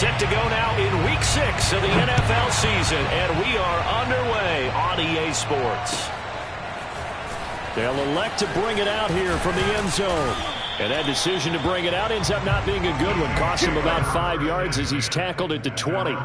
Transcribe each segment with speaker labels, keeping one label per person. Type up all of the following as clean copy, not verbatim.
Speaker 1: Set to go now in Week 6 of the NFL season, and we are underway on EA Sports. They'll elect to bring it out here from the end zone. And that decision to bring it out ends up not being a good one. Cost him about 5 yards as he's tackled at the 20.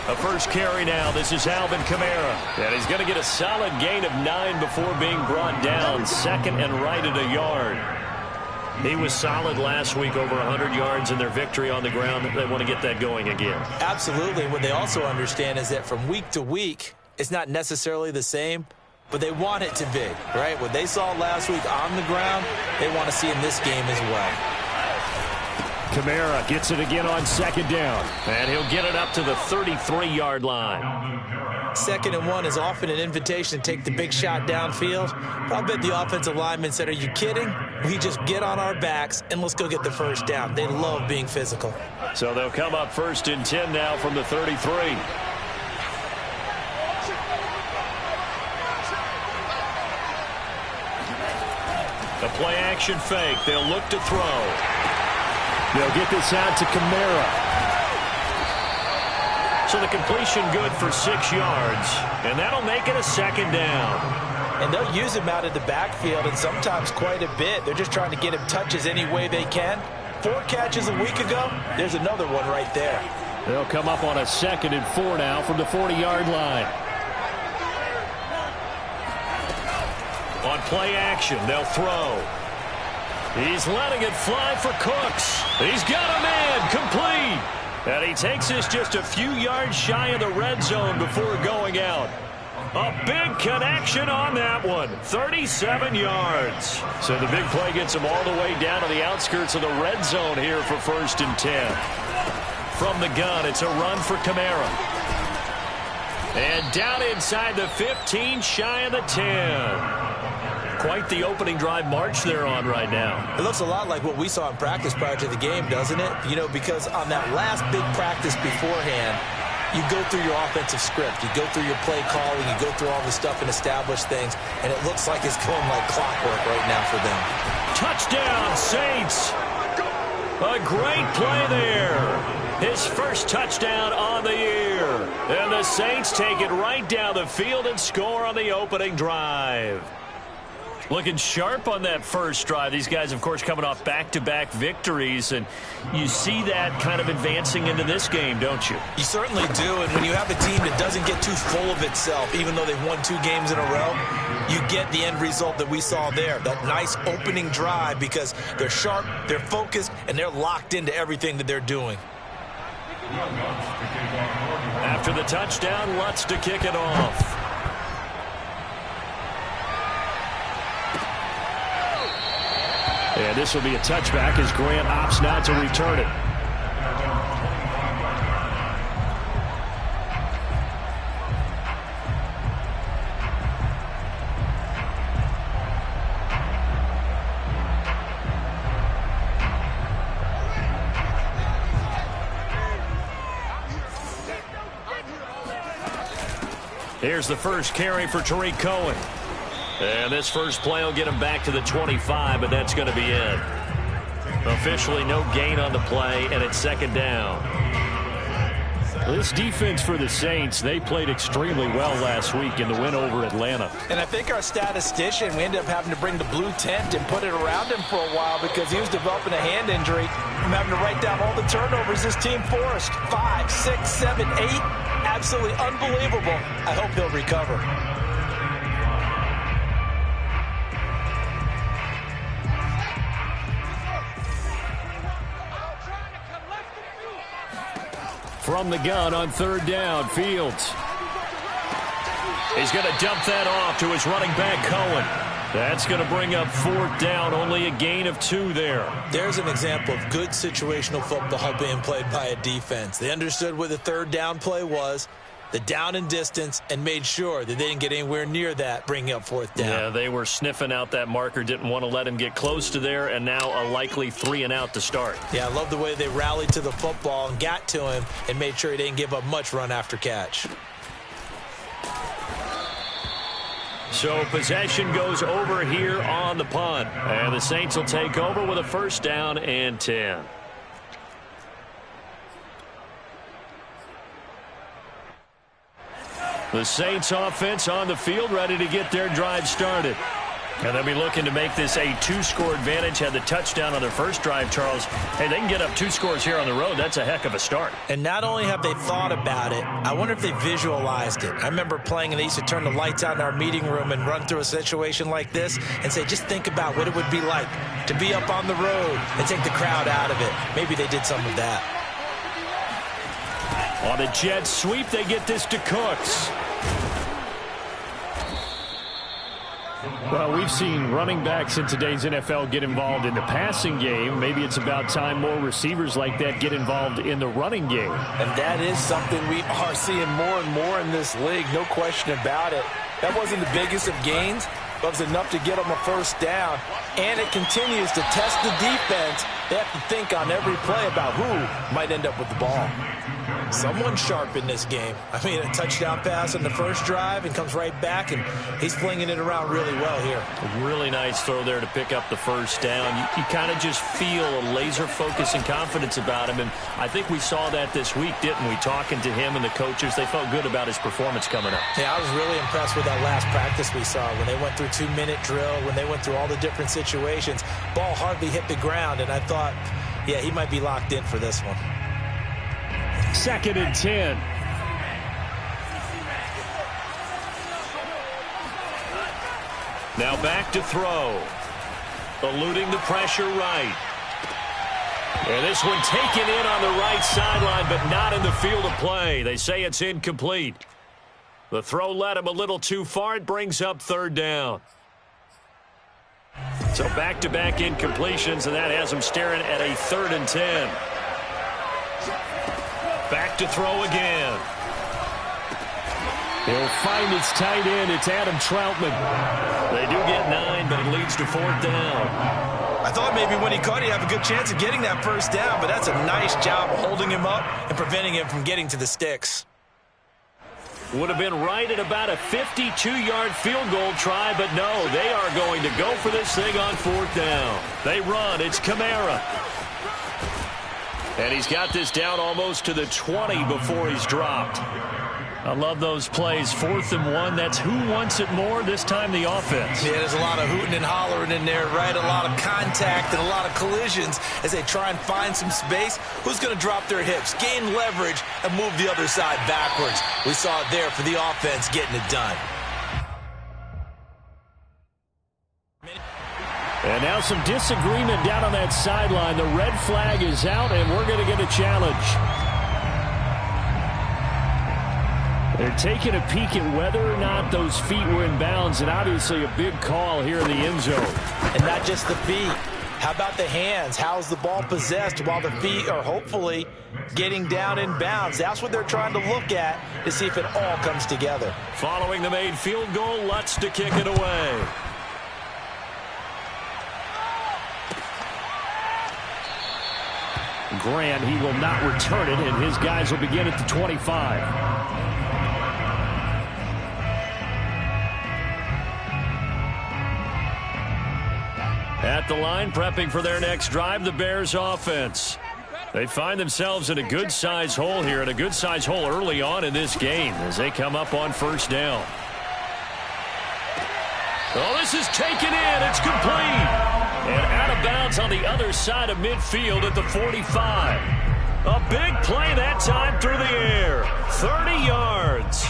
Speaker 1: A first carry now. This is Alvin Kamara. And he's going to get a solid gain of 9 before being brought down. Second and right at a yard. He was solid last week, over 100 yards in their victory on the ground. They want to get that going again.
Speaker 2: Absolutely. What they also understand is that from week to week, it's not necessarily the same, but they want it to be, right? What they saw last week on the ground, they want to see in this game as well.
Speaker 1: Kamara gets it again on second down. And he'll get it up to the 33-yard line.
Speaker 2: 2nd and 1 is often an invitation to take the big shot downfield. But I bet the offensive linemen said, are you kidding? We just get on our backs and let's go get the first down. They love being physical.
Speaker 1: So they'll come up 1st and 10 now from the 33. The play action fake. They'll look to throw. They'll get this out to Kamara. So the completion good for 6 yards, and that'll make it a 2nd down.
Speaker 2: And they'll use him out of the backfield, and sometimes quite a bit. They're just trying to get him touches any way they can. 4 catches a week ago, there's another one right there.
Speaker 1: They'll come up on a 2nd and 4 now from the 40-yard line. On play action, they'll throw. He's letting it fly for Cooks. He's got a man complete. And he takes this just a few yards shy of the red zone before going out. A big connection on that one. 37 yards. So the big play gets him all the way down to the outskirts of the red zone here for 1st and 10. From the gun, it's a run for Kamara. And down inside the 15, shy of the 10. Quite the opening drive march they're on right now.
Speaker 2: It looks a lot like what we saw in practice prior to the game, doesn't it? You know, because on that last big practice beforehand, you go through your offensive script. You go through your play calling. You go through all the stuff and establish things. And it looks like it's going like clockwork right now for them.
Speaker 1: Touchdown, Saints. A great play there. His first touchdown on the year. And the Saints take it right down the field and score on the opening drive. Looking sharp on that first drive. These guys, of course, coming off back-to-back victories, and you see that kind of advancing into this game, don't you?
Speaker 2: You certainly do, and when you have a team that doesn't get too full of itself, even though they've won 2 games in a row, you get the end result that we saw there, that nice opening drive, because they're sharp, they're focused, and they're locked into everything that they're doing.
Speaker 1: After the touchdown, Lutz to kick it off. And this will be a touchback as Grant opts not to return it. Here's the first carry for Tariq Cohen. And this first play will get him back to the 25, but that's going to be it. Officially no gain on the play, and it's 2nd down. This defense for the Saints, they played extremely well last week in the win over Atlanta.
Speaker 2: And I think our statistician, we ended up having to bring the blue tent and put it around him for a while because he was developing a hand injury from having to write down all the turnovers this team forced. 5, 6, 7, 8. Absolutely unbelievable. I hope he'll recover.
Speaker 1: From the gun on 3rd down, Fields. He's going to dump that off to his running back, Cohen. That's going to bring up 4th down, only a gain of 2 there.
Speaker 2: There's an example of good situational football being played by a defense. They understood where the 3rd down play was. the down and distance and made sure that they didn't get anywhere near that, bringing up fourth down.
Speaker 1: Yeah, they were sniffing out that marker, didn't want to let him get close to there, and now a likely 3 and out to start.
Speaker 2: Yeah, I love the way they rallied to the football and got to him and made sure he didn't give up much run after catch.
Speaker 1: So possession goes over here on the punt. And the Saints will take over with a first down and 10. The Saints offense on the field, ready to get their drive started. And they'll be looking to make this a 2-score advantage. Had the touchdown on their first drive, Charles. Hey, they can get up 2 scores here on the road. That's a heck of a start.
Speaker 2: And not only have they thought about it, I wonder if they visualized it. I remember playing, and they used to turn the lights out in our meeting room and run through a situation like this and say, just think about what it would be like to be up on the road and take the crowd out of it. Maybe they did some of that.
Speaker 1: On a jet sweep, they get this to Cooks.
Speaker 3: Well, we've seen running backs in today's NFL get involved in the passing game. Maybe it's about time more receivers like that get involved in the running game.
Speaker 2: And that is something we are seeing more and more in this league, no question about it. That wasn't the biggest of gains, but it was enough to get them a first down. And it continues to test the defense. They have to think on every play about who might end up with the ball. Someone sharp in this game. I mean, a touchdown pass on the first drive and comes right back, and he's flinging it around really well here.
Speaker 1: A really nice throw there to pick up the first down. You kind of just feel a laser focus and confidence about him, and I think we saw that this week, didn't we? Talking to him and the coaches, they felt good about his performance coming up.
Speaker 2: Yeah, I was really impressed with that last practice we saw when they went through 2-minute drill, when they went through all the different situations. Ball hardly hit the ground, and I thought, yeah, he might be locked in for this one.
Speaker 3: 2nd and 10.
Speaker 1: Now back to throw. Eluding the pressure right. And this one taken in on the right sideline, but not in the field of play. They say it's incomplete. The throw led him a little too far. It brings up 3rd down. So back-to-back incompletions, and that has him staring at a 3rd and 10. Back to throw again.
Speaker 3: He'll find his tight end. It's Adam Troutman.
Speaker 1: They do get 9, but it leads to 4th down.
Speaker 2: I thought maybe when he caught it, he'd have a good chance of getting that first down, but that's a nice job holding him up and preventing him from getting to the sticks.
Speaker 1: Would have been right at about a 52-yard field goal try, but no, they are going to go for this thing on 4th down. They run. It's Kamara. And he's got this down almost to the 20 before he's dropped.
Speaker 3: I love those plays. 4th and 1. That's who wants it more, this time the offense.
Speaker 2: Yeah, there's a lot of hooting and hollering in there, right? A lot of contact and a lot of collisions as they try and find some space. Who's going to drop their hips, gain leverage, and move the other side backwards? We saw it there for the offense getting it done.
Speaker 3: And now some disagreement down on that sideline. The red flag is out, and we're going to get a challenge. They're taking a peek at whether or not those feet were in bounds, and obviously a big call here in the end zone.
Speaker 2: And not just the feet. How about the hands? How's the ball possessed while the feet are hopefully getting down in bounds? That's what they're trying to look at to see if it all comes together.
Speaker 1: Following the made field goal, Lutz to kick it away.
Speaker 3: Grant, he will not return it, and his guys will begin at the 25.
Speaker 1: At the line, prepping for their next drive, the Bears offense. They find themselves in a good-sized hole here, and a good-sized hole early on in this game as they come up on 1st down. Oh, this is taken in. It's complete. And out of bounds on the other side of midfield at the 45. A big play that time through the air. 30 yards.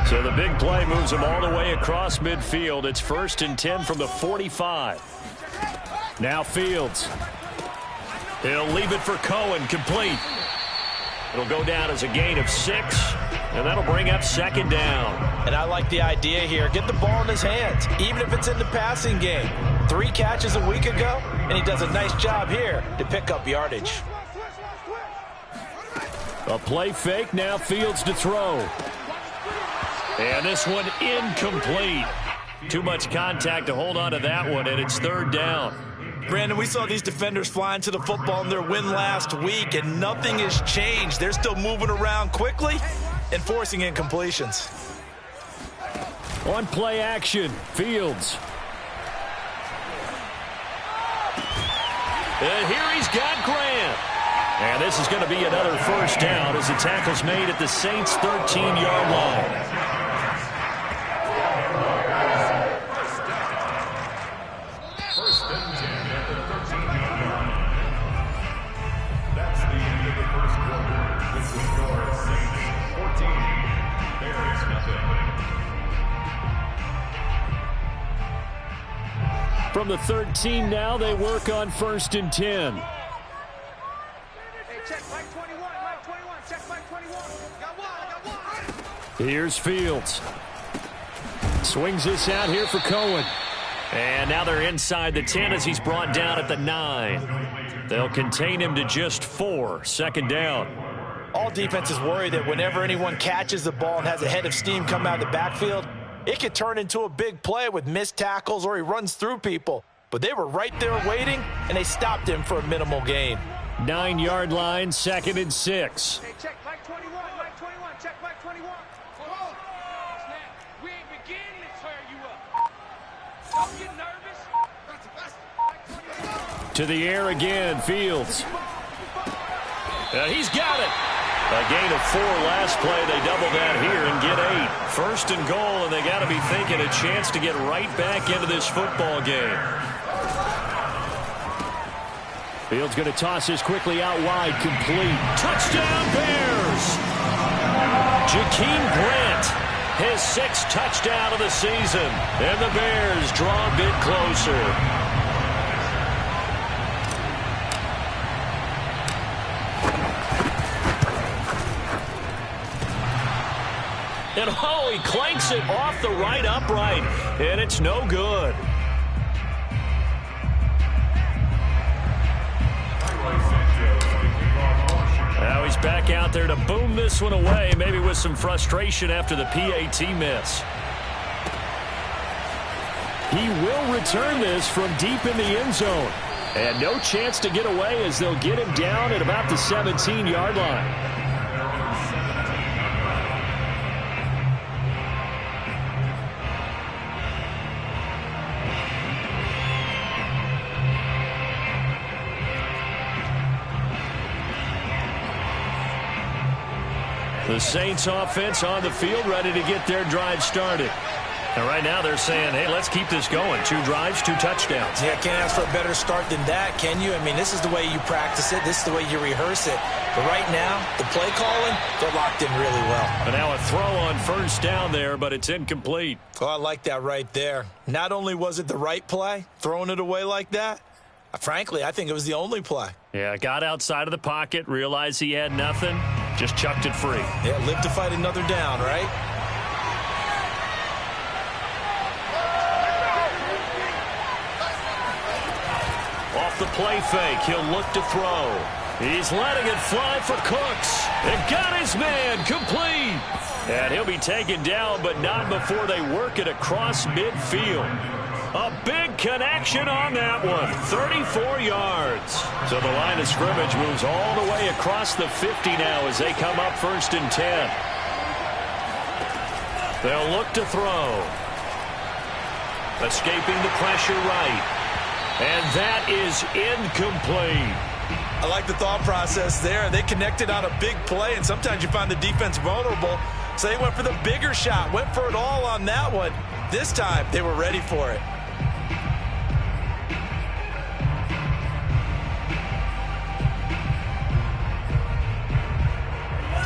Speaker 1: So the big play moves them all the way across midfield. It's 1st and 10 from the 45. Now Fields. He'll leave it for Cohen, complete. It'll go down as a gain of 6, and that'll bring up 2nd down.
Speaker 2: And I like the idea here. Get the ball in his hands, even if it's in the passing game. 3 catches a week ago, and he does a nice job here to pick up yardage.
Speaker 1: A play fake, now Fields to throw. And this one incomplete. Too much contact to hold on to that one, and it's third down.
Speaker 2: Brandon, we saw these defenders flying to the football in their win last week, and nothing has changed. They're still moving around quickly and forcing incompletions.
Speaker 1: On play action, Fields. And here he's got Grant. And this is going to be another first down as the tackle's made at the Saints' 13-yard line.
Speaker 4: First and 10 at the 13-yard line. That's the end of the first quarter. This is your Saints 14. Bears nothing.
Speaker 1: From the 13 now, they work on first and 10. Here's Fields. Swings this out here for Cohen. And now they're inside the 10 as he's brought down at the 9. They'll contain him to just 4. Second down.
Speaker 2: All defenses worry that whenever anyone catches the ball and has a head of steam come out of the backfield, it could turn into a big play with missed tackles or he runs through people. But they were right there waiting, and they stopped him for a minimal gain.
Speaker 1: 9-yard line, second and 6.
Speaker 5: Hey, check Mike 21, Mike 21, check Mike 21. We ain't beginning to tear you up. Don't get nervous.
Speaker 1: To the air again, Fields. He's got it. A gain of 4 last play. They double that here and get 8. First and goal, and they got to be thinking a chance to get right back into this football game. Fields going to toss this quickly out wide, complete. Touchdown, Bears! Jakeem Grant, his 6th touchdown of the season, and the Bears draw a bit closer. And oh, he clanks it off the right upright, and it's no good. Now he's back out there to boom this one away, maybe with some frustration after the PAT miss. He will return this from deep in the end zone. And no chance to get away as they'll get him down at about the 17-yard line. The Saints offense on the field, ready to get their drive started. And right now they're saying, hey, let's keep this going. 2 drives, 2 touchdowns.
Speaker 2: Yeah, can't ask for a better start than that, can you? I mean, this is the way you practice it. This is the way you rehearse it. But right now, the play calling, they're locked in really well.
Speaker 1: And now a throw on first down there, but it's incomplete.
Speaker 2: Oh, I like that right there. Not only was it the right play, throwing it away like that, frankly, I think it was the only play.
Speaker 1: Yeah, got outside of the pocket, realized he had nothing, just chucked it free.
Speaker 2: Yeah, live to fight another down, right?
Speaker 1: Off the play fake, he'll look to throw. He's letting it fly for Cooks. And got his man complete. And he'll be taken down, but not before they work it across midfield. A big connection on that one. 34 yards. So the line of scrimmage moves all the way across the 50 now as they come up first and 10. They'll look to throw. Escaping the pressure right. And that is incomplete.
Speaker 2: I like the thought process there. They connected on a big play, and sometimes you find the defense vulnerable. So they went for the bigger shot, went for it all on that one. This time, they were ready for it.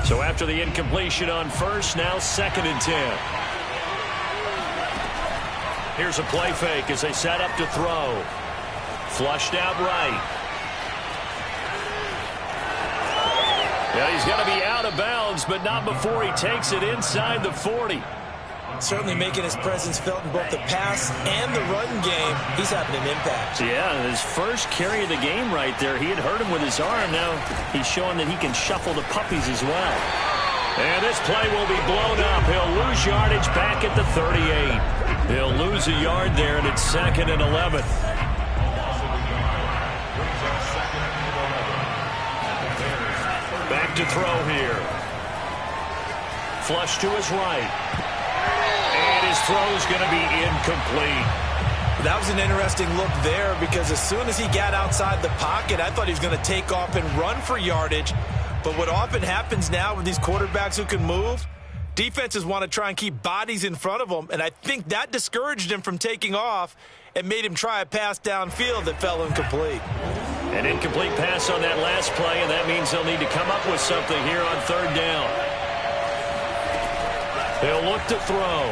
Speaker 1: So after the incompletion on first, now second and 10. Here's a play fake as they set up to throw. Flushed out right. Yeah, he's going to be out of bounds, but not before he takes it inside the 40.
Speaker 2: Certainly making his presence felt in both the pass and the run game. He's having an impact.
Speaker 3: Yeah, his first carry of the game right there. He had hurt him with his arm. Now he's showing that he can shuffle the puppies as well.
Speaker 1: And this play will be blown up. He'll lose yardage back at the 38. He'll lose a yard there, and it's 2nd and 11. Back to throw here. Flush to his right. And his throw's going to be incomplete.
Speaker 2: That was an interesting look there because as soon as he got outside the pocket, I thought he was going to take off and run for yardage. But what often happens now with these quarterbacks who can move, defenses want to try and keep bodies in front of them, and I think that discouraged him from taking off and made him try a pass downfield that fell incomplete.
Speaker 1: An incomplete pass on that last play, and that means they'll need to come up with something here on 3rd down. They'll look to throw.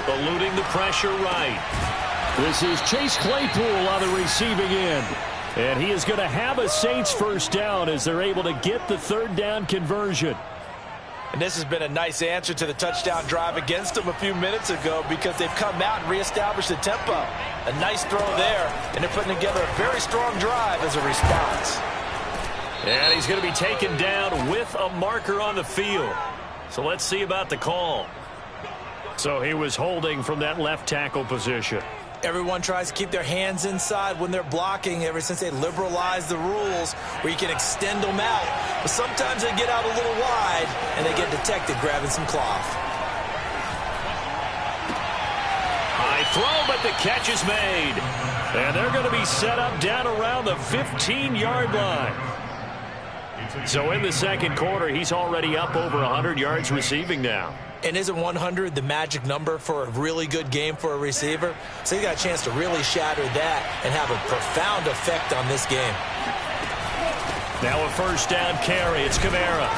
Speaker 1: Eluding the pressure right.
Speaker 3: This is Chase Claypool on the receiving end. And he is going to have a Saints first down as they're able to get the 3rd down conversion.
Speaker 2: And this has been a nice answer to the touchdown drive against them a few minutes ago because they've come out and reestablished the tempo. A nice throw there, and they're putting together a very strong drive as a response.
Speaker 1: And he's going to be taken down with a marker on the field. So let's see about the call.
Speaker 3: So he was holding from that left tackle position.
Speaker 2: Everyone tries to keep their hands inside when they're blocking ever since they liberalized the rules where you can extend them out. But sometimes they get out a little wide and they get detected grabbing some cloth.
Speaker 1: High throw, but the catch is made. And they're going to be set up down around the 15-yard line. So in the 2nd quarter, he's already up over 100 yards receiving now.
Speaker 2: And isn't 100 the magic number for a really good game for a receiver? So he got a chance to really shatter that and have a profound effect on this game.
Speaker 1: Now a 1st down carry. It's Kamara.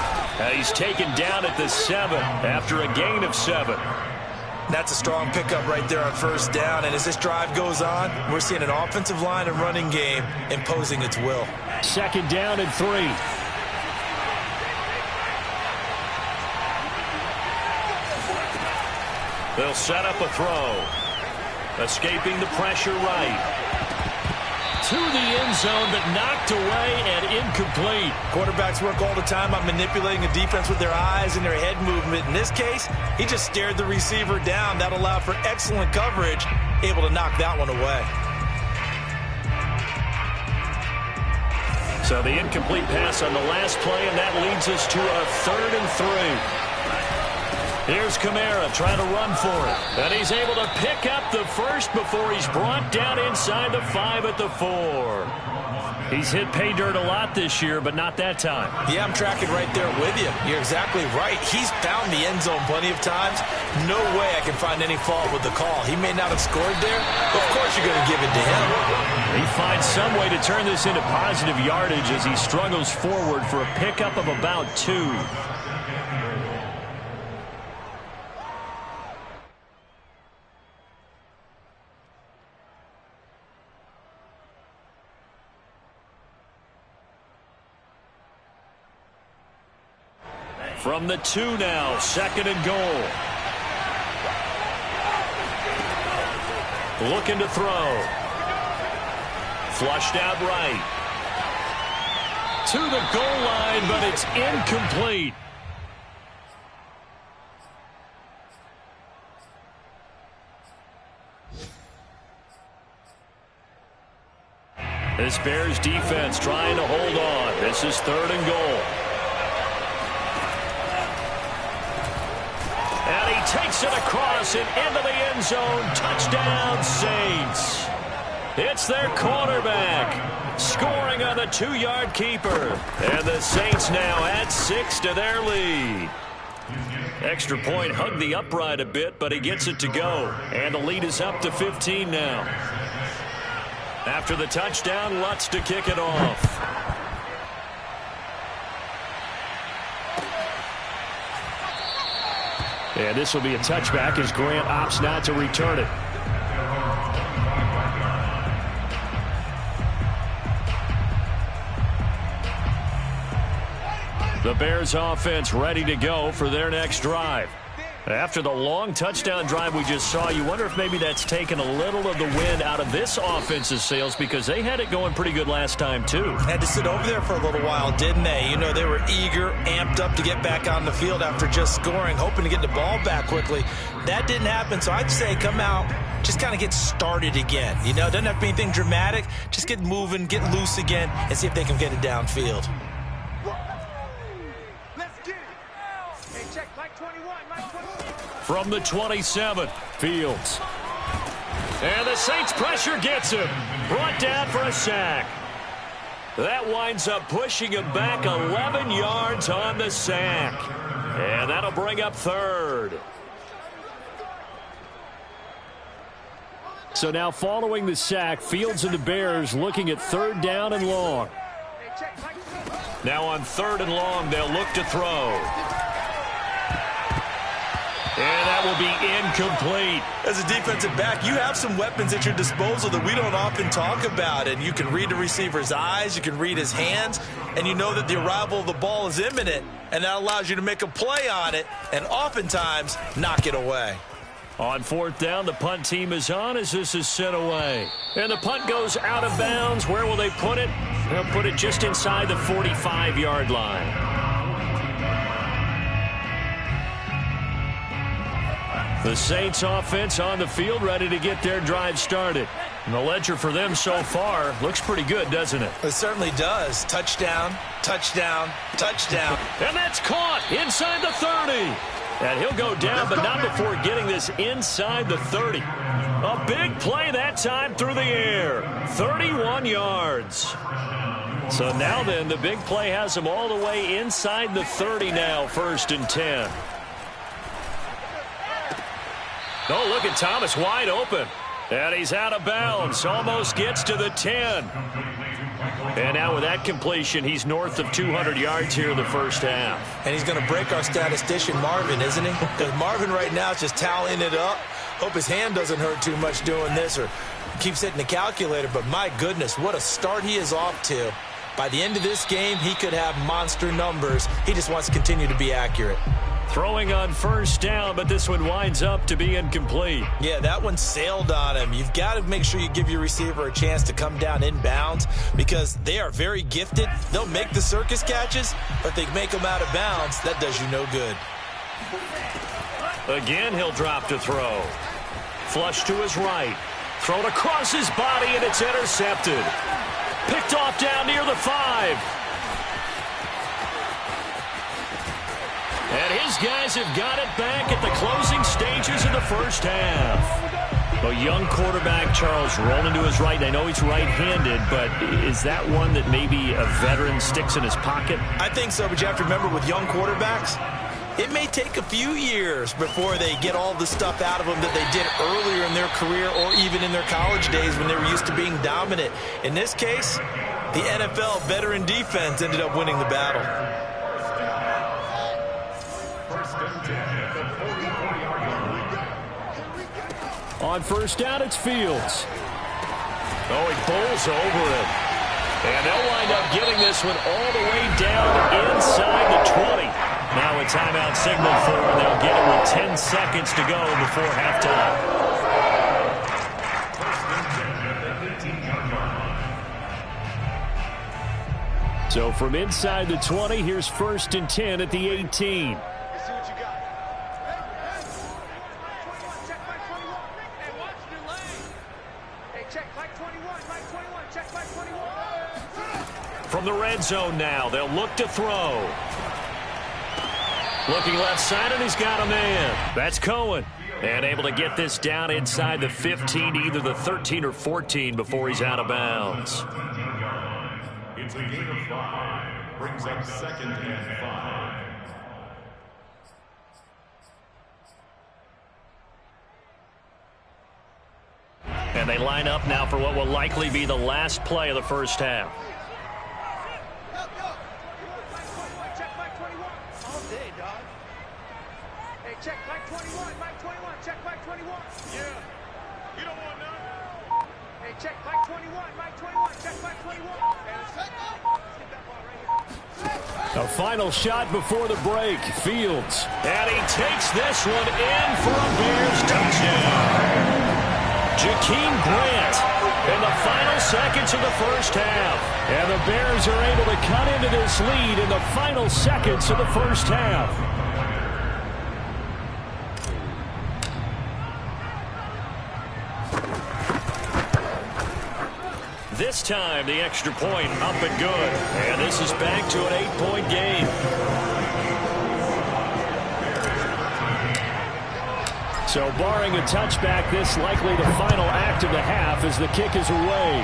Speaker 1: He's taken down at the 7 after a gain of 7.
Speaker 2: That's a strong pickup right there on 1st down. And as this drive goes on, we're seeing an offensive line and running game imposing its will.
Speaker 3: 2nd down and 3.
Speaker 1: They'll set up a throw. Escaping the pressure right. To the end zone, but knocked away and incomplete.
Speaker 2: Quarterbacks work all the time on manipulating a defense with their eyes and their head movement. In this case, he just stared the receiver down. That allowed for excellent coverage, able to knock that one away.
Speaker 1: So the incomplete pass on the last play, and that leads us to a 3rd and 3. Here's Kamara trying to run for it. And he's able to pick up the first before he's brought down inside the 5 at the 4. He's hit pay dirt a lot this year, but not that time.
Speaker 2: Yeah, I'm tracking right there with you. You're exactly right. He's found the end zone plenty of times. No way I can find any fault with the call. He may not have scored there, but of course you're going to give it to him.
Speaker 1: He finds some way to turn this into positive yardage as he struggles forward for a pickup of about 2. From the 2 now, 2nd and goal. Looking to throw. Flushed out right. To the goal line, but it's incomplete. This Bears defense trying to hold on. This is 3rd and goal. And he takes it across and into the end zone. Touchdown, Saints. It's their quarterback scoring on the 2-yard keeper. And the Saints now add 6 to their lead. Extra point hugged the upright a bit, but he gets it to go. And the lead is up to 15 now. After the touchdown, Lutz to kick it off.
Speaker 3: And this will be a touchback as Grant opts not to return it. The Bears offense ready to go for their next drive.
Speaker 1: After the long touchdown drive we just saw, you wonder if maybe that's taken a little of the wind out of this offense's sails because they had it going pretty good last time too.
Speaker 2: Had to sit over there for a little while, didn't they? You know, they were eager, amped up to get back on the field after just scoring, hoping to get the ball back quickly. That didn't happen, so I'd say come out, just kind of get started again. You know, it doesn't have to be anything dramatic. Just get moving, get loose again, and see if they can get it downfield.
Speaker 1: From the 27, Fields. And the Saints pressure gets him. Brought down for a sack. That winds up pushing him back 11 yards on the sack. And that'll bring up third.
Speaker 3: So now following the sack, Fields and the Bears looking at third down and long.
Speaker 1: Now on third and long, they'll look to throw. And that will be incomplete.
Speaker 2: As a defensive back, you have some weapons at your disposal that we don't often talk about. And you can read the receiver's eyes, you can read his hands, and you know that the arrival of the ball is imminent. And that allows you to make a play on it and oftentimes knock it away.
Speaker 1: On fourth down, the punt team is on as this is sent away. And the punt goes out of bounds. Where will they put it? They'll put it just inside the 45-yard line. The Saints offense on the field ready to get their drive started. And the ledger for them so far looks pretty good, doesn't it?
Speaker 2: It certainly does. Touchdown, touchdown, touchdown.
Speaker 1: And that's caught inside the 30. And he'll go down, but not before getting this inside the 30. A big play that time through the air. 31 yards. So now then, the big play has him all the way inside the 30 now, 1st and 10. Oh, look at Thomas wide open. And he's out of bounds. Almost gets to the 10. And now with that completion, he's north of 200 yards here in the first half.
Speaker 2: And he's going to break our statistician, Marvin, isn't he? Because Marvin right now is just tallying it up. Hope his hand doesn't hurt too much doing this or keeps hitting the calculator. But my goodness, what a start he is off to. By the end of this game, he could have monster numbers. He just wants to continue to be accurate.
Speaker 1: Throwing on first down, but this one winds up to be incomplete.
Speaker 2: Yeah, that one sailed on him. You've got to make sure you give your receiver a chance to come down inbounds because they are very gifted. They'll make the circus catches, but they make them out of bounds. That does you no good.
Speaker 1: Again, he'll drop to throw. Flush to his right. Thrown across his body, and it's intercepted. Picked off down near the 5. And his guys have got it back at the closing stages of the first half. A young quarterback, Charles, rolling to his right. I know he's right-handed, but is that one that maybe a veteran sticks in his pocket?
Speaker 2: I think so, but you have to remember with young quarterbacks, it may take a few years before they get all the stuff out of them that they did earlier in their career or even in their college days when they were used to being dominant. In this case, the NFL veteran defense ended up winning the battle.
Speaker 3: On first down, it's Fields.
Speaker 1: Oh, he bowls over it. And they'll wind up getting this one all the way down inside the 20. Now a timeout signal for them. They'll get it with 10 seconds to go before halftime.
Speaker 3: So from inside the 20, here's 1st and 10 at the 18. From the red zone now, they'll look to throw.
Speaker 1: Looking left side, and he's got a man. That's Cohen. And able to get this down inside the 15 to either the 13 or 14 before he's out of bounds.
Speaker 4: It's a gain of 5. Brings up 2nd and 5.
Speaker 1: And they line up now for what will likely be the last play of the first half.
Speaker 5: Check Mike 21, Mike 21, check Mike 21. Yeah, you don't want none. Hey, check Mike 21, Mike 21, check Mike 21. Hey, let's get that ball right here.
Speaker 3: Now final shot before the break. Fields.
Speaker 1: And he takes this one in for a Bears touchdown. Jakeem Grant in the final seconds of the first half.
Speaker 3: And the Bears are able to cut into this lead in the final seconds of the first half.
Speaker 1: This time, the extra point up and good. And this is back to an 8-point game.
Speaker 3: So barring a touchback, this likely the final act of the half as the kick is away.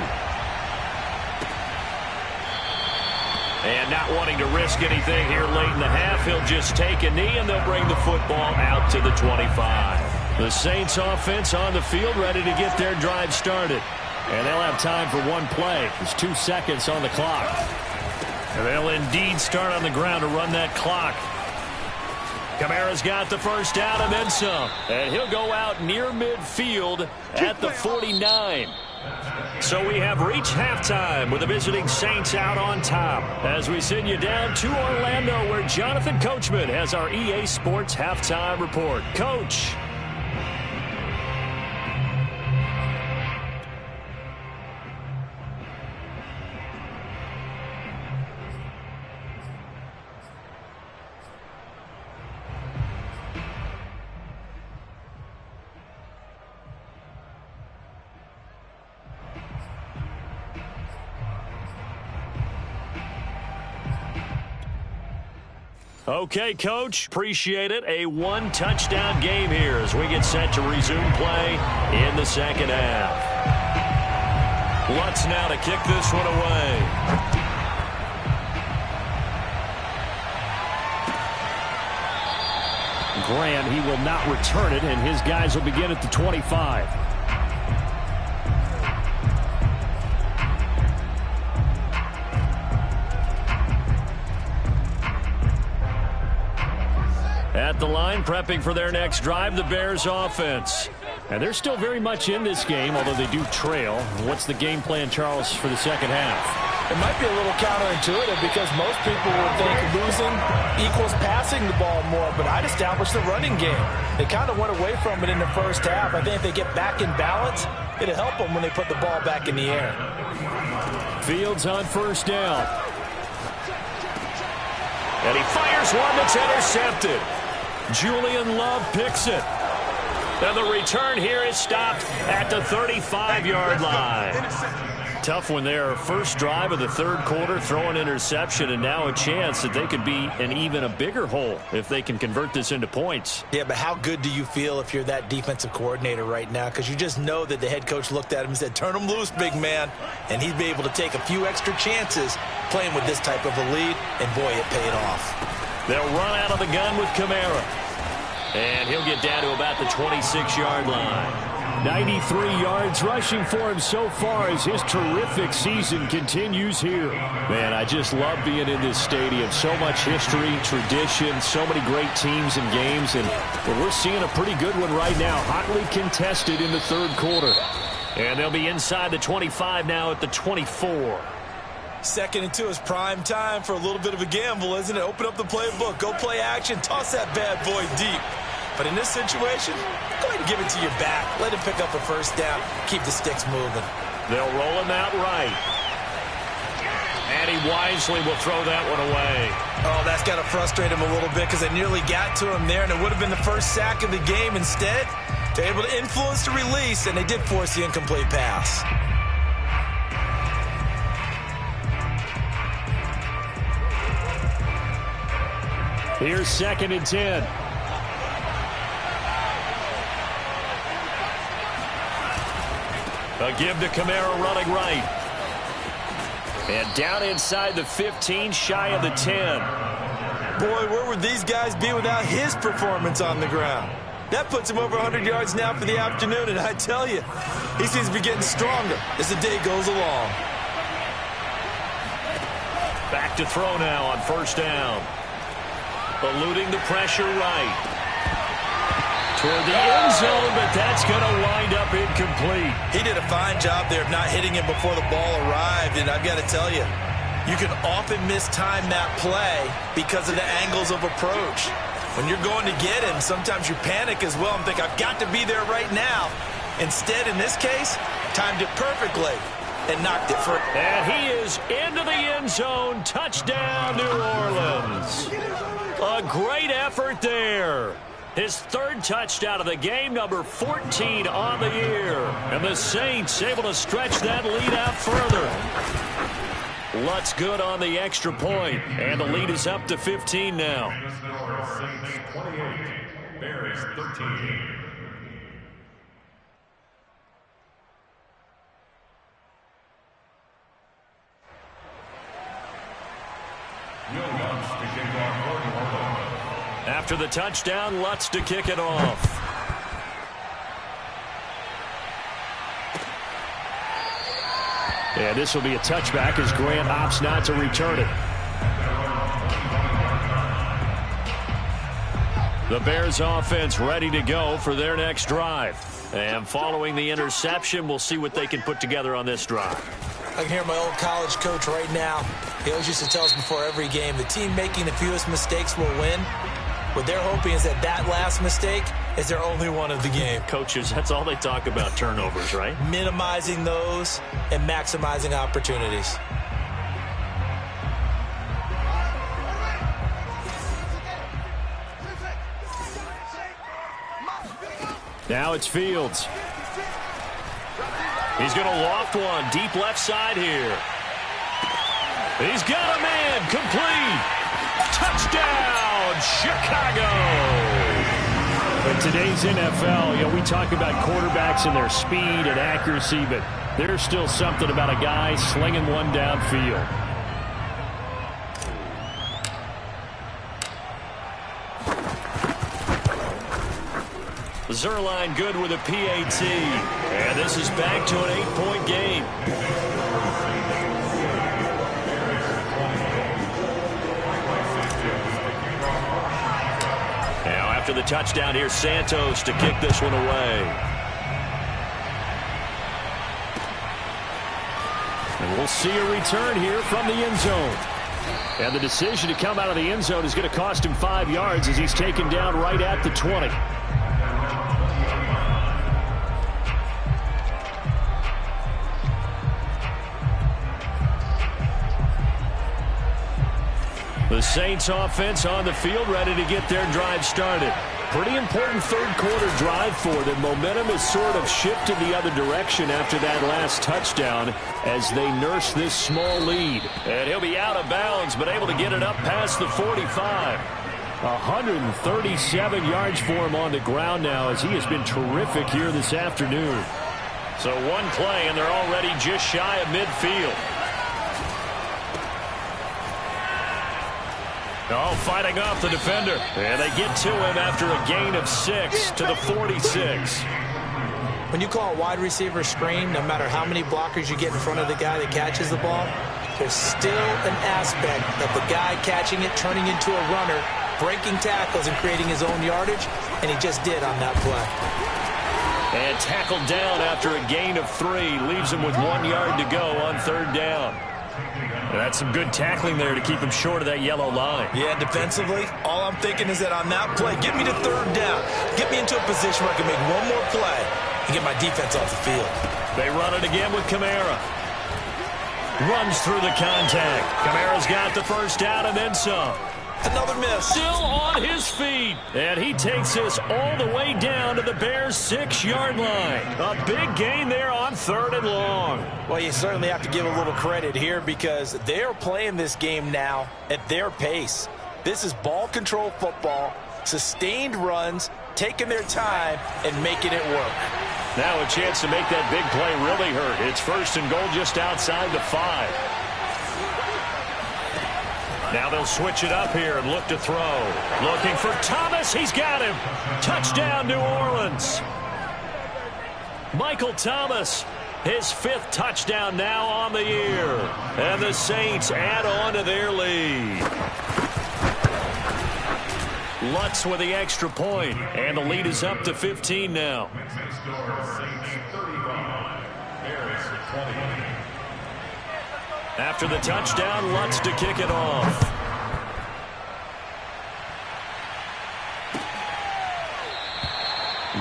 Speaker 1: And not wanting to risk anything here late in the half, he'll just take a knee and they'll bring the football out to the 25. The Saints offense on the field ready to get their drive started. And they'll have time for one play. There's 2 seconds on the clock. And they'll indeed start on the ground to run that clock. Kamara's got the first down and then some. And he'll go out near midfield at the 49. So we have reached halftime with the visiting Saints out on top. As we send you down to Orlando where Jonathan Coachman has our EA Sports halftime report. Coach. Okay, Coach, appreciate it. A one-touchdown game here as we get set to resume play in the second half. Lutz now to kick this one away.
Speaker 3: Grant, he will not return it, and his guys will begin at the 25. At the line, prepping for their next drive, the Bears offense. And they're still very much in this game, although they do trail. What's the game plan, Charles, for the second half?
Speaker 2: It might be a little counterintuitive because most people would think losing equals passing the ball more, but I'd establish the running game. They kind of went away from it in the first half. I think if they get back in balance, it'll help them when they put the ball back in the air.
Speaker 3: Fields on first down.
Speaker 1: And he fires one that's intercepted. Julian Love picks it. And the return here is stopped at the 35-yard line. Tough one there. First drive of the third quarter, throw an interception, and now a chance that they could be in even a bigger hole if they can convert this into points.
Speaker 2: Yeah, but how good do you feel if you're that defensive coordinator right now? Because you just know that the head coach looked at him and said, turn him loose, big man. And he'd be able to take a few extra chances playing with this type of a lead, and boy, it paid off.
Speaker 1: They'll run out of the gun with Kamara. And he'll get down to about the 26-yard line.
Speaker 3: 93 yards rushing for him so far as his terrific season continues here. Man, I just love being in this stadium. So much history, tradition, so many great teams and games. And we're seeing a pretty good one right now, hotly contested in the third quarter.
Speaker 1: And they'll be inside the 25 now at the 24.
Speaker 2: 2nd and 2 is prime time for a little bit of a gamble, isn't it? Open up the playbook, go play action, toss that bad boy deep. But in this situation, go ahead and give it to your back. Let him pick up a first down, keep the sticks moving.
Speaker 1: They'll roll him out right. And he wisely will throw that one away.
Speaker 2: Oh, that's got to frustrate him a little bit because they nearly got to him there, and it would have been the first sack of the game. Instead, they're able to influence the release, and they did force the incomplete pass.
Speaker 3: Here's 2nd and 10.
Speaker 1: A give to Kamara running right. And down inside the 15, shy of the 10.
Speaker 2: Boy, where would these guys be without his performance on the ground? That puts him over 100 yards now for the afternoon, and I tell you, he seems to be getting stronger as the day goes along.
Speaker 1: Back to throw now on first down. Eluding the pressure right. Toward the end zone, but that's going to wind up incomplete.
Speaker 2: He did a fine job there of not hitting him before the ball arrived, and I've got to tell you, You can often mistime that play because of the angles of approach. When you're going to get him, sometimes you panic as well and think, I've got to be there right now. Instead, in this case, timed it perfectly and knocked it for.
Speaker 1: And he is into the end zone. Touchdown, New Orleans. A great effort there. His third touchdown of the game, number 14 on the year. And the Saints able to stretch that lead out further. Lutz good on the extra point, and the lead is up to 15 now.
Speaker 4: Saints 28, Bears 13.
Speaker 1: After the touchdown, Lutz to kick it off.
Speaker 3: And this will be a touchback as Grant opts not to return it. The Bears offense ready to go for their next drive. And following the interception, we'll see what they can put together on this drive.
Speaker 2: I can hear my old college coach right now. He always used to tell us before every game, the team making the fewest mistakes will win. What they're hoping is that last mistake is their only one of the game.
Speaker 1: Coaches, that's all they talk about, turnovers, right?
Speaker 2: Minimizing those and maximizing opportunities.
Speaker 3: Now it's Fields.
Speaker 1: He's going to loft one deep left side here. He's got a man complete. Touchdown, Chicago.
Speaker 3: In today's NFL, we talk about quarterbacks and their speed and accuracy, but there's still something about a guy slinging one downfield.
Speaker 1: Zerline good with a PAT. And this is back to an 8-point game. Now after the touchdown, here's Santos to kick this one away.
Speaker 3: And we'll see a return here from the end zone. And the decision to come out of the end zone is going to cost him 5 yards as he's taken down right at the 20. The Saints offense on the field ready to get their drive started. Pretty important third quarter drive for them. Momentum has sort of shifted the other direction after that last touchdown as they nurse this small lead.
Speaker 1: And he'll be out of bounds, but able to get it up past the 45.
Speaker 3: 137 yards for him on the ground now as he has been terrific here this afternoon.
Speaker 1: So one play and they're already just shy of midfield. Oh, fighting off the defender. And they get to him after a gain of 6 to the 46.
Speaker 2: When you call a wide receiver screen, no matter how many blockers you get in front of the guy that catches the ball, there's still an aspect of the guy catching it, turning into a runner, breaking tackles and creating his own yardage, and he just did on that play.
Speaker 1: And tackled down after a gain of 3. Leaves him with 1 yard to go on third down. And that's some good tackling there to keep him short of that yellow line.
Speaker 2: Yeah, defensively, all I'm thinking is that on that play, get me to third down. Get me into a position where I can make one more play and get my defense off the field.
Speaker 1: They run it again with Kamara. Runs through the contact. Kamara's got the first down and then some.
Speaker 2: Another miss.
Speaker 1: Still on his feet. And he takes this all the way down to the Bears' 6-yard line. A big gain there on third and long.
Speaker 2: Well, you certainly have to give a little credit here because they are playing this game now at their pace. This is ball control football, sustained runs, taking their time and making it work.
Speaker 1: Now a chance to make that big play really hurt. It's first and goal just outside the 5. Now they'll switch it up here and look to throw. Looking for Thomas. He's got him. Touchdown, New Orleans. Michael Thomas, his 5th touchdown now on the year. And the Saints add on to their lead. Lutz with the extra point, and the lead is up to 15 now. After the touchdown, Lutz to kick it off.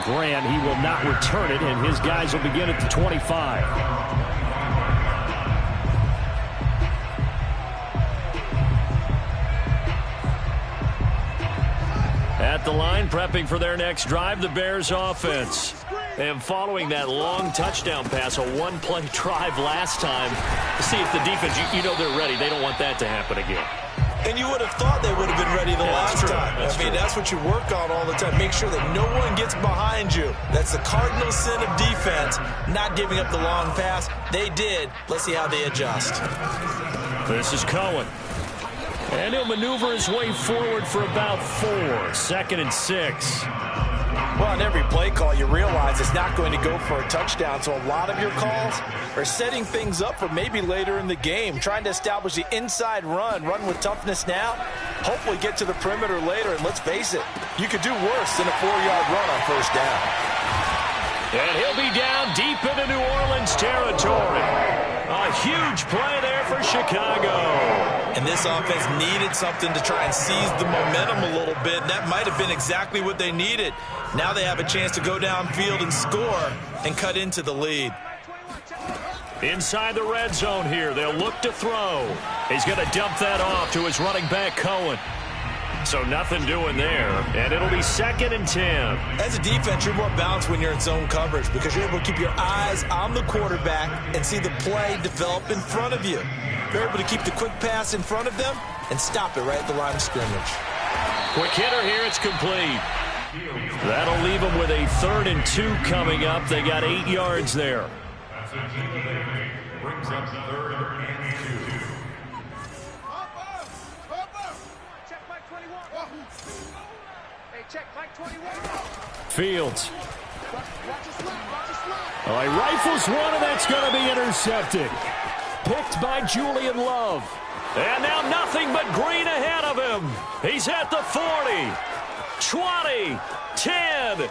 Speaker 3: Grant, he will not return it, and his guys will begin at the 25.
Speaker 1: At the line, prepping for their next drive, the Bears offense. And following that long touchdown pass, a one-play drive last time, to see if the defense, you know they're ready. They don't want that to happen again.
Speaker 2: And you would have thought they would have been ready the last time. I mean, that's what you work on all the time. Make sure that no one gets behind you. That's the cardinal sin of defense, not giving up the long pass. They did. Let's see how they adjust.
Speaker 1: This is Cohen. And he'll maneuver his way forward for about 4. 2nd and 6.
Speaker 2: Well, on every play call, you realize it's not going to go for a touchdown, so a lot of your calls are setting things up for maybe later in the game, trying to establish the inside run with toughness now, hopefully get to the perimeter later, and let's face it, you could do worse than a 4-yard run on first down.
Speaker 1: And he'll be down deep into New Orleans territory. A huge play there for Chicago.
Speaker 2: And this offense needed something to try and seize the momentum a little bit. And that might have been exactly what they needed. Now they have a chance to go downfield and score and cut into the lead.
Speaker 1: Inside the red zone here, they'll look to throw. He's going to dump that off to his running back, Cohen. So nothing doing there, and it'll be 2nd and 10.
Speaker 2: As a defense, you're more balanced when you're in zone coverage because you're able to keep your eyes on the quarterback and see the play develop in front of you. You're able to keep the quick pass in front of them and stop it right at the line of scrimmage.
Speaker 1: Quick hitter here, it's complete. That'll leave them with a 3rd and 2 coming up. They got 8 yards there.
Speaker 4: That's a brings up 3rd and 2.
Speaker 5: Check Mike 21. Hey, check Mike 21.
Speaker 3: Fields.
Speaker 5: Watch your slap. Watch your slap.
Speaker 3: Oh, he rifles one, and that's going to be intercepted. Picked by Julian Love.
Speaker 1: And now nothing but green ahead of him. He's at the 40, 20, 10.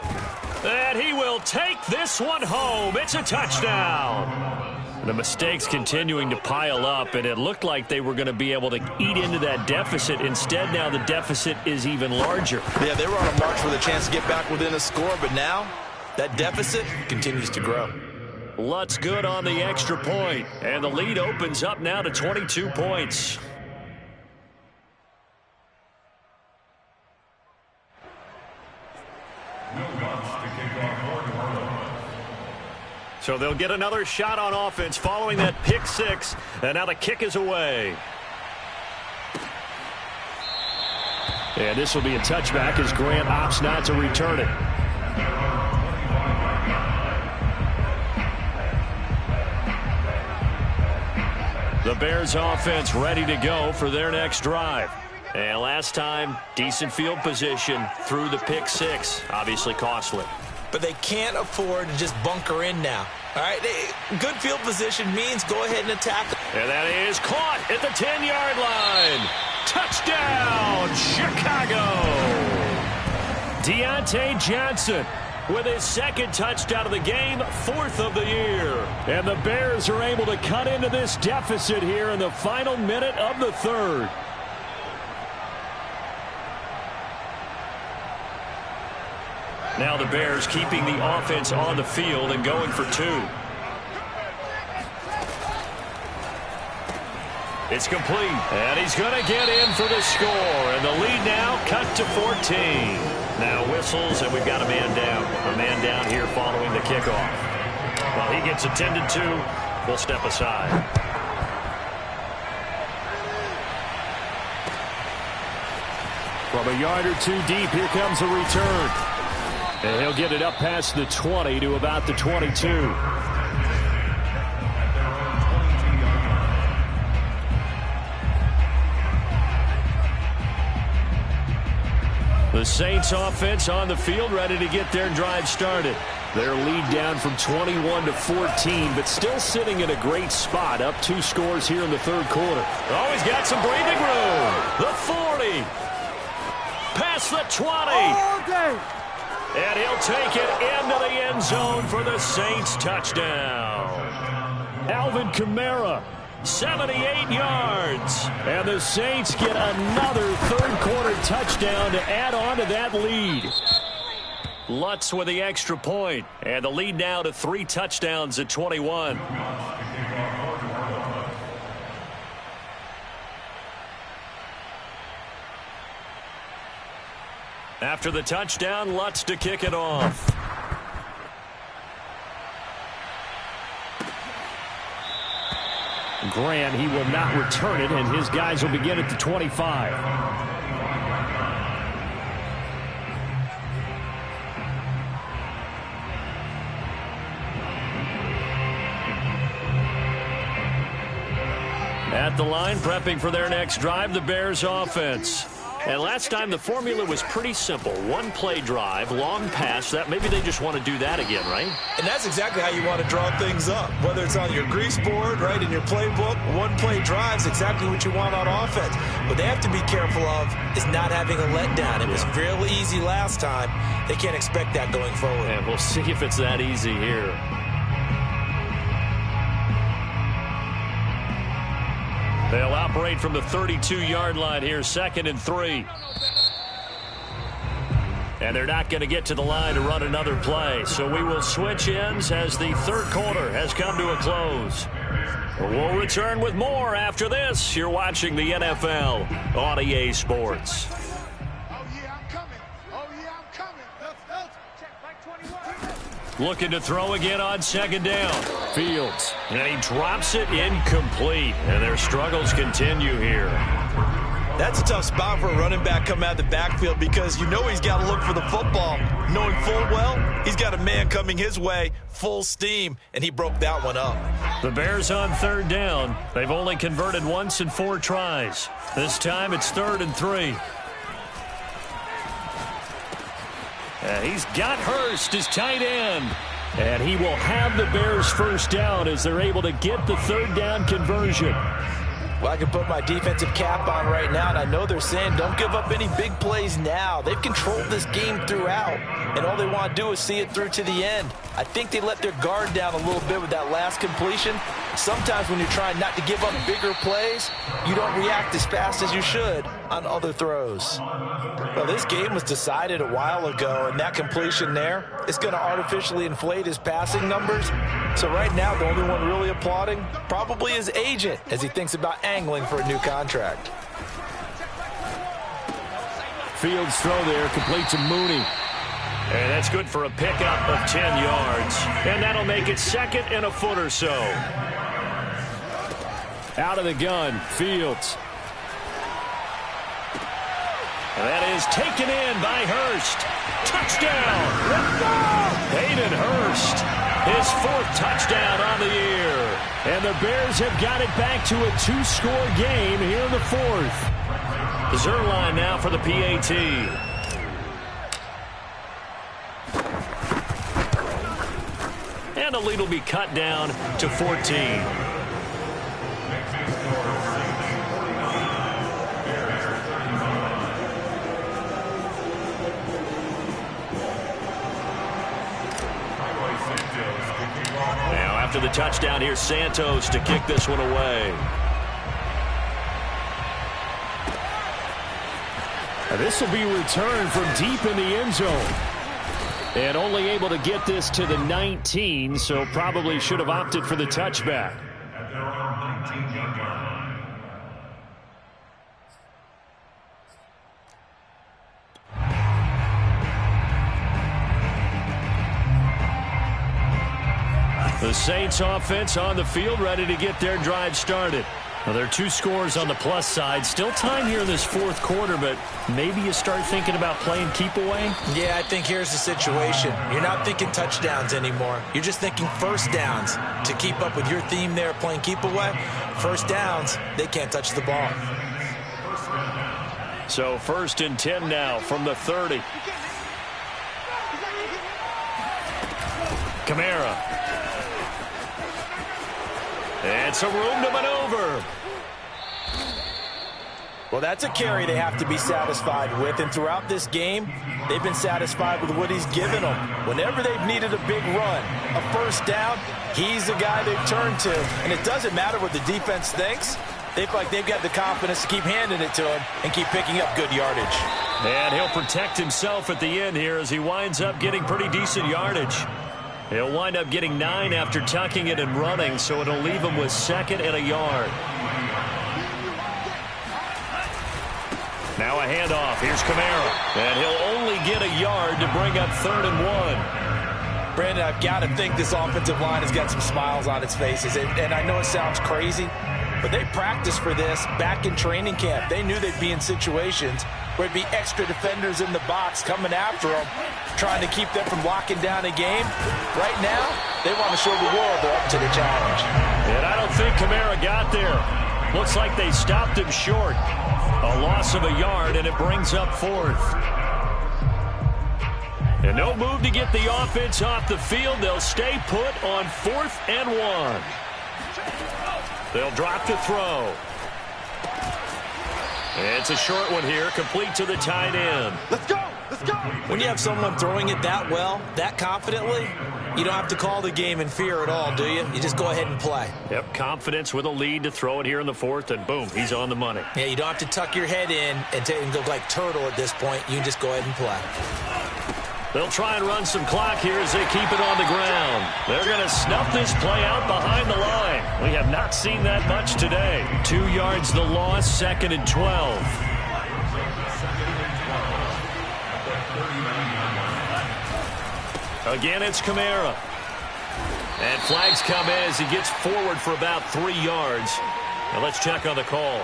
Speaker 1: And he will take this one home. It's a touchdown. The mistakes continuing to pile up, and it looked like they were going to be able to eat into that deficit. Instead, now the deficit is even larger.
Speaker 2: Yeah, they were on a march with a chance to get back within a score, but now that deficit continues to grow.
Speaker 1: Lutz good on the extra point, and the lead opens up now to 22 points. So they'll get another shot on offense following that pick 6, and now the kick is away.
Speaker 3: And this will be a touchback as Grant opts not to return it.
Speaker 1: The Bears offense ready to go for their next drive. And last time, decent field position through the pick 6, obviously costly.
Speaker 2: But they can't afford to just bunker in now. All right, good field position means go ahead and attack.
Speaker 1: And that is caught at the 10-yard line. Touchdown, Chicago! Deontay Johnson with his 2nd touchdown of the game, 4th of the year.
Speaker 3: And the Bears are able to cut into this deficit here in the final minute of the 3rd.
Speaker 1: Now the Bears keeping the offense on the field and going for 2. It's complete, and he's going to get in for the score. And the lead now cut to 14. Now whistles, and we've got a man down. A man down here following the kickoff. Well, he gets attended to. We'll step aside.
Speaker 3: From a yard or 2 deep, here comes a return. And he'll get it up past the 20 to about the 22.
Speaker 1: The Saints offense on the field ready to get their drive started.
Speaker 3: Their lead down from 21 to 14, but still sitting in a great spot, up 2 scores here in the 3rd quarter.
Speaker 1: Oh, he's got some breathing room. The 40. Past the 20.
Speaker 5: All day.
Speaker 1: And he'll take it into the end zone for the Saints touchdown.
Speaker 3: Alvin Kamara
Speaker 1: 78 yards.
Speaker 3: And the Saints get another third-quarter touchdown to add on to that lead.
Speaker 1: Lutz with the extra point, and the lead now to 3 touchdowns at 21. After the touchdown, Lutz to kick it off.
Speaker 3: Grant, he will not return it, and his guys will begin at the 25.
Speaker 1: At the line, prepping for their next drive, the Bears offense. And last time, the formula was pretty simple. One play drive, long pass. That maybe they just want to do that again, right?
Speaker 2: And that's exactly how you want to draw things up. Whether it's on your grease board, right, in your playbook, one play drive is exactly what you want on offense. What they have to be careful of is not having a letdown. It was fairly easy last time. They can't expect that going forward.
Speaker 1: And we'll see if it's that easy here. They'll operate from the 32-yard line here, 2nd and 3. And they're not going to get to the line to run another play. So we will switch ends as the third quarter has come to a close. We'll return with more after this. You're watching the NFL on EA Sports. Looking to throw again on 2nd down. Fields. And he drops it incomplete. And their struggles continue here.
Speaker 2: That's a tough spot for a running back coming out of the backfield because you know he's got to look for the football. Knowing full well, he's got a man coming his way, full steam, and he broke that one up.
Speaker 1: The Bears on 3rd down. They've only converted once in 4 tries. This time it's 3rd and 3. He's got Hurst, his tight end.
Speaker 3: And he will have the Bears first down as they're able to get the 3rd down conversion.
Speaker 2: Well, I can put my defensive cap on right now, and I know they're saying don't give up any big plays now. They've controlled this game throughout, and all they want to do is see it through to the end. I think they let their guard down a little bit with that last completion. Sometimes when you're trying not to give up bigger plays, you don't react as fast as you should on other throws. Well, this game was decided a while ago, and that completion there is going to artificially inflate his passing numbers. So right now, the only one really applauding probably his agent as he thinks about angling for a new contract.
Speaker 3: Fields throw there, complete to Mooney.
Speaker 1: And that's good for a pickup of 10 yards. And that'll make it 2nd and a foot or so.
Speaker 3: Out of the gun, Fields.
Speaker 1: And that is taken in by Hurst. Touchdown! Let's go! Hayden Hurst, his 4th touchdown on the year.
Speaker 3: And the Bears have got it back to a 2-score game here in the 4th.
Speaker 1: Zerline now for the PAT. And the lead will be cut down to 14. Now after the touchdown, here's Santos to kick this one away.
Speaker 3: This will be returned from deep in the end zone. And only able to get this to the 19, so probably should have opted for the touchback.
Speaker 4: At their own 19-yard line.
Speaker 1: The Saints offense on the field, ready to get their drive started. Well, there are 2 scores on the plus side. Still time here in this 4th quarter, but maybe you start thinking about playing keep away?
Speaker 2: Yeah, I think here's the situation. You're not thinking touchdowns anymore. You're just thinking first downs. To keep up with your theme there, playing keep away, first downs, they can't touch the ball.
Speaker 1: So 1st and 10 now from the 30. Kamara. And some room to maneuver.
Speaker 2: Well, that's a carry they have to be satisfied with, and throughout this game, they've been satisfied with what he's given them. Whenever they've needed a big run, a first down, he's the guy they've turned to. And it doesn't matter what the defense thinks. They feel like they've got the confidence to keep handing it to him and keep picking up good yardage.
Speaker 1: And he'll protect himself at the end here as he winds up getting pretty decent yardage. He'll wind up getting 9 after tucking it and running, so it'll leave him with 2nd and a yard. Now a handoff. Here's Kamara. And he'll only get a yard to bring up 3rd and 1.
Speaker 2: Brandon, I've got to think this offensive line has got some smiles on its faces. And I know it sounds crazy, but they practiced for this back in training camp. They knew they'd be in situations where it'd be extra defenders in the box coming after them, trying to keep them from locking down a game. Right now, they want to show the world they're up to the challenge.
Speaker 1: And I don't think Kamara got there. Looks like they stopped him short. A loss of a yard, and it brings up 4th. And no move to get the offense off the field. They'll stay put on 4th and 1. They'll drop to throw. It's a short one here, complete to the tight end.
Speaker 5: Let's go! Let's go!
Speaker 2: When you have someone throwing it that well, that confidently, you don't have to call the game in fear at all, do you? You just go ahead and play.
Speaker 1: Yep, confidence with a lead to throw it here in the 4th, and boom, he's on the money.
Speaker 2: Yeah, you don't have to tuck your head in and go like turtle at this point. You can just go ahead and play.
Speaker 1: They'll try and run some clock here as they keep it on the ground. They're going to snuff this play out behind the line. We have not seen that much today. 2 yards the loss, 2nd and 12. Again, it's Kamara. And flags come in as he gets forward for about 3 yards. Now let's check on the call.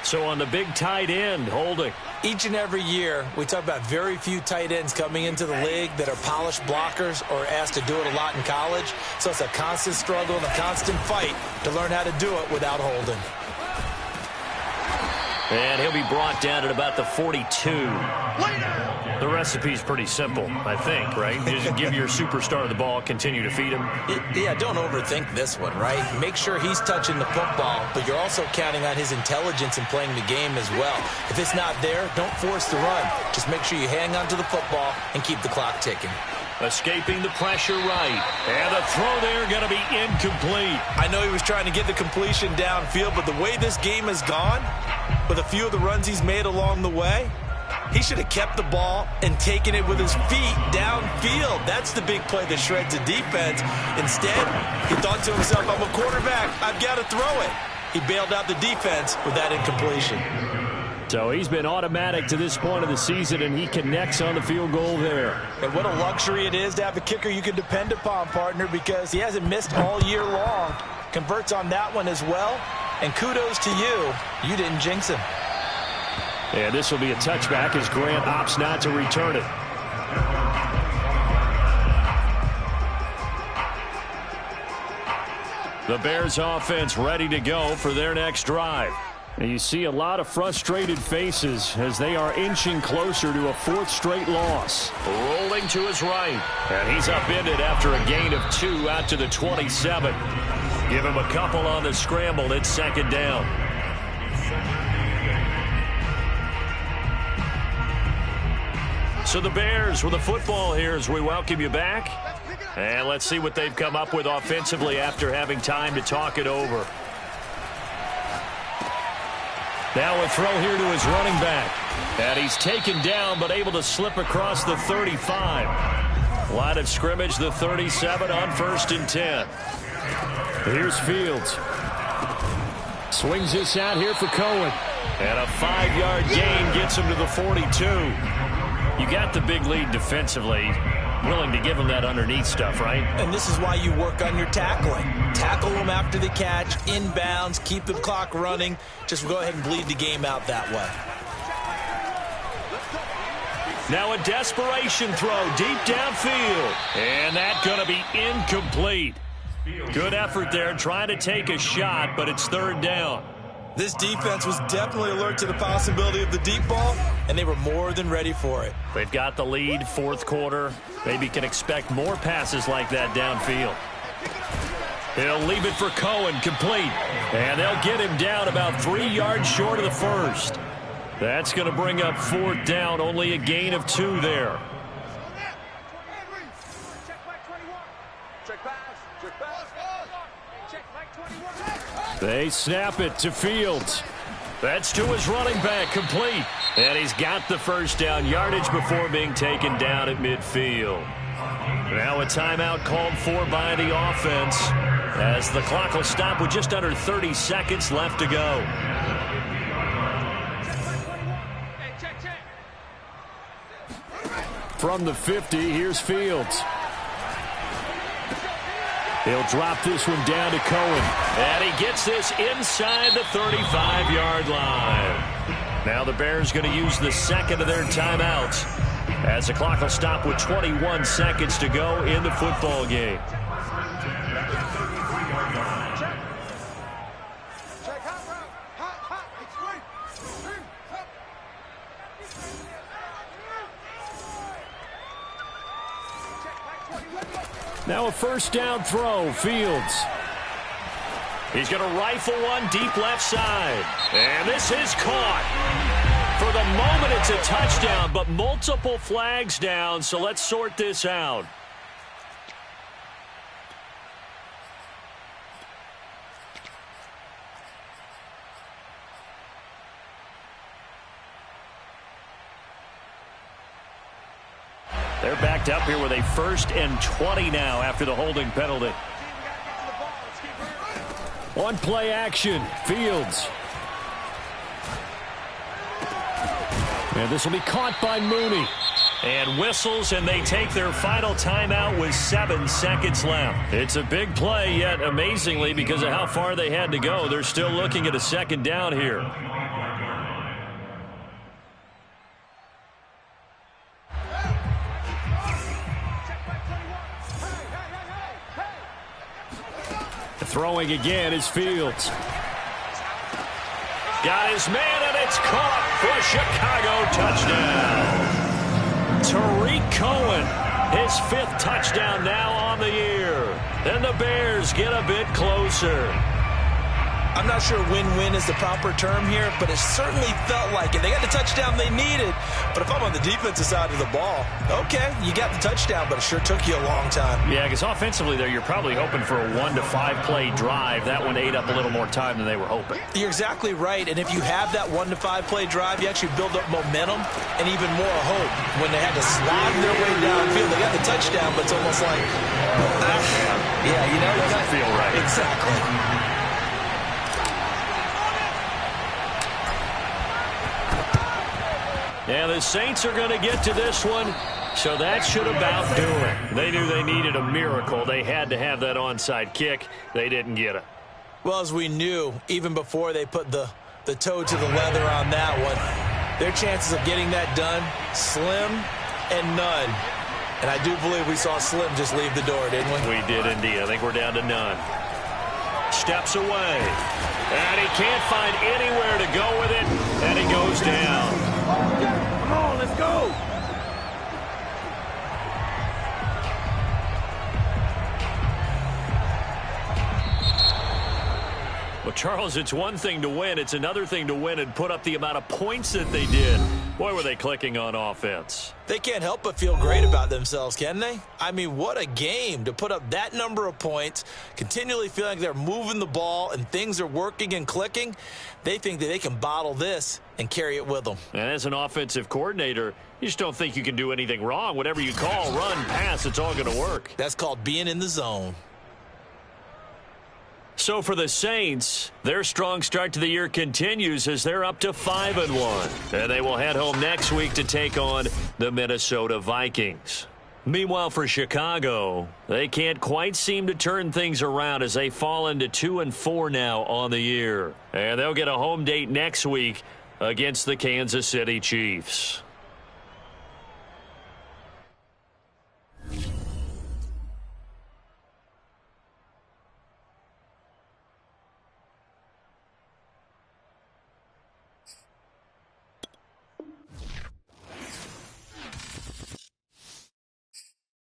Speaker 1: So on the big tight end, holding.
Speaker 2: Each and every year, we talk about very few tight ends coming into the league that are polished blockers or asked to do it a lot in college. So it's a constant struggle and a constant fight to learn how to do it without holding.
Speaker 1: And he'll be brought down at about the 42. The recipe's pretty simple, I think, right? Just give your superstar the ball, continue to feed him.
Speaker 2: Yeah, don't overthink this one, right? Make sure he's touching the football, but you're also counting on his intelligence in playing the game as well. If it's not there, don't force the run. Just make sure you hang on to the football and keep the clock ticking.
Speaker 1: Escaping the pressure right. And the throw there going to be incomplete.
Speaker 2: I know he was trying to get the completion downfield, but the way this game has gone, with a few of the runs he's made along the way, he should have kept the ball and taken it with his feet downfield. That's the big play that shreds the defense. Instead, he thought to himself, I'm a quarterback, I've got to throw it. He bailed out the defense with that incompletion.
Speaker 3: So he's been automatic to this point of the season, and he connects on the field goal there.
Speaker 2: And what a luxury it is to have a kicker you can depend upon, partner, because he hasn't missed all year long. Converts on that one as well. And kudos to you. You didn't jinx him.
Speaker 3: And this will be a touchback as Grant opts not to return it. The Bears offense ready to go for their next drive. And you see a lot of frustrated faces as they are inching closer to a 4th straight loss.
Speaker 1: Rolling to his right. And he's upended after a gain of 2 out to the 27. Give him a couple on the scramble. It's 2nd down. So the Bears with the football here as we welcome you back. And let's see what they've come up with offensively after having time to talk it over. Now a throw here to his running back. And he's taken down but able to slip across the 35. Line of scrimmage, the 37 on 1st and 10. Here's Fields. Swings this out here for Cohen. And a 5-yard gain gets him to the 42. You got the big lead defensively. Willing to give him that underneath stuff, right?
Speaker 2: And this is why you work on your tackling. Tackle them after the catch, inbounds, keep the clock running. Just go ahead and bleed the game out that way.
Speaker 1: Now a desperation throw deep downfield. And that's going to be incomplete. Good effort there trying to take a shot, but it's 3rd down.
Speaker 2: This defense was definitely alert to the possibility of the deep ball, and they were more than ready for it.
Speaker 1: They've got the lead, 4th quarter. Maybe can expect more passes like that downfield. He'll leave it for Cohen, complete. And they'll get him down about 3 yards short of the first. That's going to bring up 4th down, only a gain of 2 there. They snap it to Fields. That's to his running back, complete. And he's got the first down, yardage before being taken down at midfield. Now a timeout called for by the offense, as the clock will stop with just under 30 seconds left to go.
Speaker 3: From the 50, here's Fields. He'll drop this one down to Cohen.
Speaker 1: And he gets this inside the 35-yard line. Now the Bears going to use the second of their timeouts, as the clock will stop with 21 seconds to go in the football game.
Speaker 3: Now a first down throw, Fields.
Speaker 1: He's going to rifle one deep left side. And this is caught. For the moment, it's a touchdown, but multiple flags down, so let's sort this out. They're backed up here with a 1st and 20 now after the holding penalty.
Speaker 3: On play action, Fields. And this will be caught by Mooney.
Speaker 1: And whistles, and they take their final timeout with 7 seconds left. It's a big play, yet amazingly, because of how far they had to go, they're still looking at a 2nd down here.
Speaker 3: Throwing again is Fields.
Speaker 1: Got his man, and it's caught for a Chicago touchdown. Tariq Cohen, his 5th touchdown now on the year. And the Bears get a bit closer.
Speaker 2: I'm not sure win-win is the proper term here, but it certainly felt like it. They got the touchdown they needed, but if I'm on the defensive side of the ball, okay, you got the touchdown, but it sure took you a long time.
Speaker 1: Yeah, because offensively there, you're probably hoping for a 1 to 5 play drive. That one ate up a little more time than they were hoping.
Speaker 2: You're exactly right, and if you have that 1 to 5 play drive, you actually build up momentum and even more hope. When they had to slog their way downfield, they got the touchdown, but it's almost like, yeah, you know,
Speaker 1: it doesn't feel right.
Speaker 2: Exactly.
Speaker 1: Yeah, the Saints are going to get to this one, so that should about do it. They knew they needed a miracle. They had to have that onside kick. They didn't get it.
Speaker 2: Well, as we knew, even before they put the toe to the leather on that one, their chances of getting that done, slim and none. And I do believe we saw Slim just leave the door, didn't we?
Speaker 1: We did indeed. I think we're down to none. Steps away. And he can't find anywhere to go with it, and he goes down.
Speaker 5: Come on, let's go.
Speaker 1: Well, Charles, it's one thing to win. It's another thing to win and put up the amount of points that they did. Boy, were they clicking on offense.
Speaker 2: They can't help but feel great about themselves, can they? I mean, what a game to put up that number of points, continually feeling like they're moving the ball and things are working and clicking. They think that they can bottle this and carry it with them.
Speaker 1: And as an offensive coordinator, you just don't think you can do anything wrong. Whatever you call, run, pass, it's all going to work.
Speaker 2: That's called being in the zone.
Speaker 1: So for the Saints, their strong start to the year continues as they're up to 5-1. And they will head home next week to take on the Minnesota Vikings. Meanwhile, for Chicago, they can't quite seem to turn things around as they fall into 2-4 now on the year. And they'll get a home date next week against the Kansas City Chiefs.